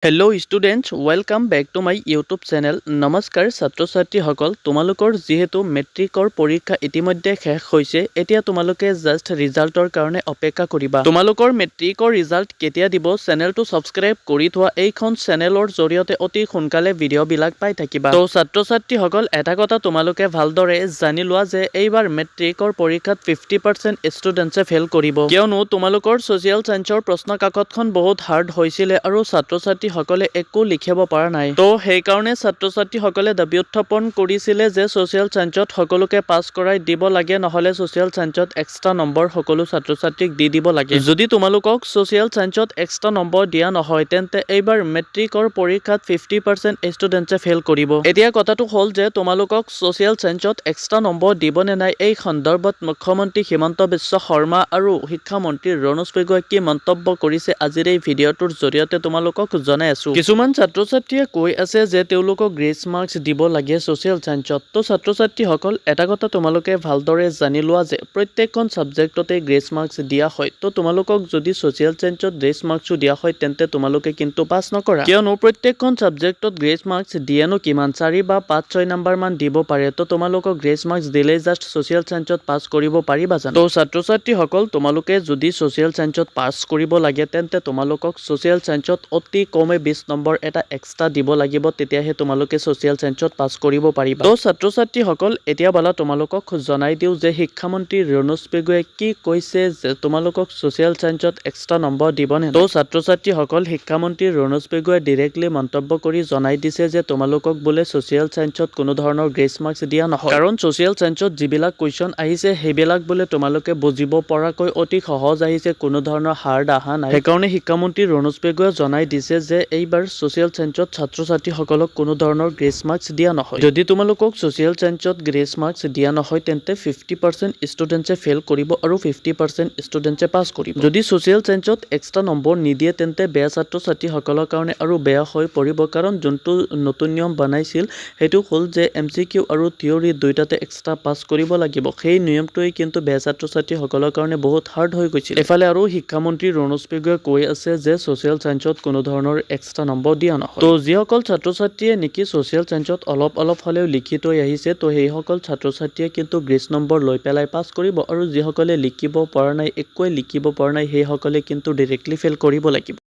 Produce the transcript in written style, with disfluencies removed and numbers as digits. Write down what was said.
Hello' students welcome back to my YouTube channel. নমস্কাৰ ছাত্ৰ ছাত্ৰীসকল, তোমালোকৰ যিহেতু মেট্ৰিকৰ পৰীক্ষা ইতিমধ্যে শেষ হৈছে, এতিয়া তোমালোকে জাষ্ট ৰিজাল্টৰ কাৰণে অপেক্ষা কৰিবা। তোমালোকৰ মেট্ৰিকৰ ৰিজাল্ট কেতিয়া দিব চেনেলটো ছাবস্ক্ৰাইব কৰি থোৱা। এইখন চেনেলৰ জৰিয়তে অতি সোনকালে ভিডিঅ'বিলাক পাই থাকিবা। তো ছাত্ৰ ছাত্ৰীসকল, এটা কথা তোমালোকে ভালদৰে জানি লোৱা যে এইবাৰ মেট্ৰিকৰ পৰীক্ষাত 50% ষ্টুডেণ্টছে ফেইল কৰিব, কিয়নো তোমালোকৰ ছ'চিয়েল চায়েন্সৰ প্ৰশ্ন কাকতখন বহুত হাৰ্ড হৈছিলে আৰু ছাত্ৰ ছাত্ৰীসকলে একো লিখিব পৰা নাই। তো সেইকাৰণে ছাত্ৰ ছাত্ৰীসকলে দাবী উত্থাপন কৰিছিলে যে ছ'চিয়েল চায়েন্সত সকলোকে পাছ কৰাই দিব লাগে, নহ'লে ছ'চিয়েল চায়েন্সত এক্সট্ৰা নম্বৰ সকলো ছাত্ৰ ছাত্ৰীক দি দিব লাগে। যদি তোমালোকক ছ'চিয়েল চায়েন্সত এক্সট্ৰা নম্বৰ দিয়া নহয়, তেন্তে এইবাৰ মেট্ৰিকৰ পৰীক্ষাত 50% ষ্টুডেণ্টছে ফেইল কৰিব। এতিয়া কথাটো হ'ল যে তোমালোকক ছ'চিয়েল চায়েন্সত এক্সট্ৰা নম্বৰ দিব নে নাই, এই সন্দৰ্ভত মুখ্যমন্ত্ৰী হিমন্ত বিশ্ব শৰ্মা আৰু শিক্ষামন্ত্ৰী ৰণোজ পেগুৱে কি মন্তব্য কৰিছে আজিৰ এই ভিডিঅ'টোৰ জৰিয়তে তোমালোকক জনাই আছো। কিছুমান ছাত্ৰ ছাত্ৰীয়ে কৈ আছে যে তেওঁলোকক গ্ৰেছ মাৰ্কছ দিব লাগে ছ'চিয়েল চায়েন্সত। তো ছাত্ৰ ছাত্ৰীসকল, এটা কথা তোমালোকে ভালদৰে জানি লোৱা যে প্ৰত্যেকখন ছাবজেক্টতে গ্ৰেছ মাৰ্কছ দিয়া হয়। তো তোমালোকক যদি ছ'চিয়েল চায়েন্সত গ্ৰেছ মাৰ্কছো দিয়া হয়, তেন্তে তোমালোকে কিন্তু পাছ নকৰা, কিয়নো প্ৰত্যেকখন ছাবজেক্টত গ্ৰেছ মাৰ্কছ দিয়েনো কিমান, 4 বা 5-6 নম্বৰ মান দিব পাৰে। তো তোমালোকক গ্ৰেছ মাৰ্কছ দিলেই জাষ্ট ছ'চিয়েল চায়েন্সত পাছ কৰিব পাৰিবা জানো? তো ছাত্ৰ ছাত্ৰীসকল, তোমালোকে যদি ছ'চিয়েল চায়েন্সত পাছ কৰিব লাগে, তেন্তে তোমালোকক ছ'চিয়েল চায়েন্সত অতি কমে 20 নম্বৰ এটা এক্সট্ৰা দিব লাগিব, তেতিয়াহে তোমালোকে ছ'চিয়েল চায়েন্সত পাছ কৰিব পাৰিবা। তো ছাত্ৰ ছাত্ৰীসকল, এতিয়া বালা তোমালোকক জনাই দিওঁ যে শিক্ষামন্ত্ৰী ৰণোজ পেগুৱে কি কৈছে যে তোমালোকক ছ'চিয়েল চায়েন্সত এক্সট্ৰা নম্বৰ দিবনে। তো ছাত্ৰ ছাত্ৰীসকল, শিক্ষামন্ত্ৰী ৰণোজ পেগুৱে ডিৰেক্টলি মন্তব্য কৰি জনাই দিছে যে তোমালোকক বোলে ছ'চিয়েল চায়েন্সত কোনো ধৰণৰ গ্ৰেছ মাৰ্কছ দিয়া নহয়, কাৰণ ছ'চিয়েল চায়েন্সত যিবিলাক কুৱেশ্যন আহিছে সেইবিলাক বোলে তোমালোকে বুজিব পৰাকৈ অতি সহজ আহিছে, কোনো ধৰণৰ হাৰ্ড অহা নাই। সেইকাৰণে শিক্ষামন্ত্ৰী ৰণোজ পেগুৱে জনাই দিছে যে এইবাৰ ছ'চিয়েল চায়েন্সত ছাত্ৰ ছাত্ৰীসকলক কোনো ধৰণৰ গ্ৰেছ মাৰ্কছ দিয়া নহয়। যদি তোমালোকক ছ'চিয়েল চায়েন্সত গ্ৰেছ মাৰ্কছ দিয়া নহয়, তেন্তে 50% ষ্টুডেণ্টছে ফেইল কৰিব আৰু 50% ষ্টুডেণ্টছে পাছ কৰিব। যদি ছ'চিয়েল চায়েন্সত এক্সট্ৰা নম্বৰ নিদিয়ে, তেন্তে বেয়া ছাত্ৰ ছাত্ৰীসকলৰ কাৰণে আৰু বেয়া হৈ পৰিব, কাৰণ যোনটো নতুন নিয়ম বনাইছিল সেইটো হ'ল যে MCQ আৰু থিয়ৰী দুয়োটাতে এক্সট্ৰা পাছ কৰিব লাগিব। সেই নিয়মটোৱে কিন্তু বেয়া ছাত্ৰ ছাত্ৰীসকলৰ কাৰণে বহুত হাৰ্ড হৈ গৈছিল। এফালে আৰু শিক্ষামন্ত্ৰী ৰণোজ পেগুৱে কৈ আছে যে ছ'চিয়েল চায়েন্সত কোনো ধৰণৰ এক্সট্ৰা নম্বৰ দিয়া নহয়। তো যিসকল ছাত্ৰ ছাত্ৰীয়ে নেকি ছ'চিয়েল চায়েন্সত অলপ হ'লেও লিখি থৈ আহিছে, তো সেইসকল ছাত্ৰ ছাত্ৰীয়ে কিন্তু গ্ৰেছ নম্বৰ লৈ পেলাই পাছ কৰিব, আৰু যিসকলে লিখিব পৰা নাই, একোৱে লিখিব পৰা নাই, সেইসকলে কিন্তু ডিৰেক্টলি ফেইল কৰিব লাগিব।